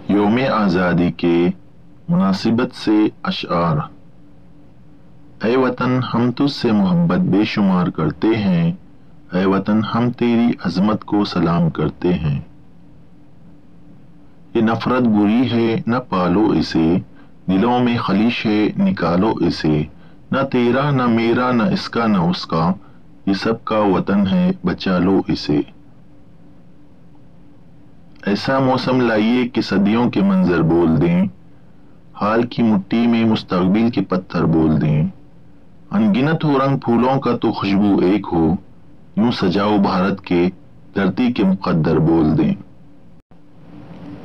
یوم آزادی کے مناسبت سے اشعار۔ اے وطن ہم تجھ سے محبت بے شمار کرتے ہیں، اے وطن ہم تیری عظمت کو سلام کرتے ہیں۔ یہ نفرت بری ہے نہ پالو اسے، دلوں میں خلیش ہے نکالو اسے، نہ تیرا نہ میرا نہ اس کا نہ اس کا، یہ سب کا وطن ہے بچا لو اسے۔ ایسا موسم لائیے کہ صدیوں کے منظر بول دیں، حال کی مٹی میں مستقبل کے پتھر بول دیں۔ انگنت ہو رنگ پھولوں کا تو خوشبو ایک ہو، یوں سجاؤ بھارت کے دھرتی کے مقدر بول دیں۔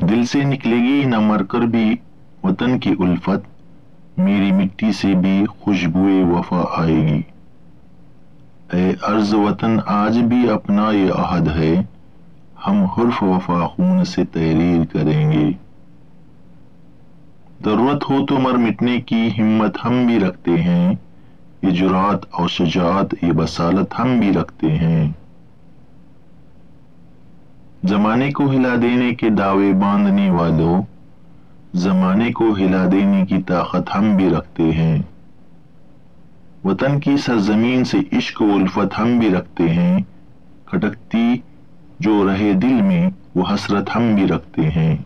دل سے نکلے گی نہ مر کر بھی وطن کی الفت، میری مٹی سے بھی خوشبوئے وفا آئے گی۔ اے ارض وطن آج بھی اپنا یہ عہد ہے، ہم حرف وفا خون سے تحریر کریں گے۔ ضرورت ہو تو مر مٹنے کی ہمت ہم بھی رکھتے ہیں، یہ جرات اور شجاعت یہ بصالت ہم بھی رکھتے ہیں۔ زمانے کو ہلا دینے کے دعوے باندھنے والوں، زمانے کو ہلا دینے کی طاقت ہم بھی رکھتے ہیں۔ وطن کی سرزمین سے عشق و الفت ہم بھی رکھتے ہیں، کھٹکتی جو رہے دل میں وہ حسرت ہم بھی رکھتے ہیں۔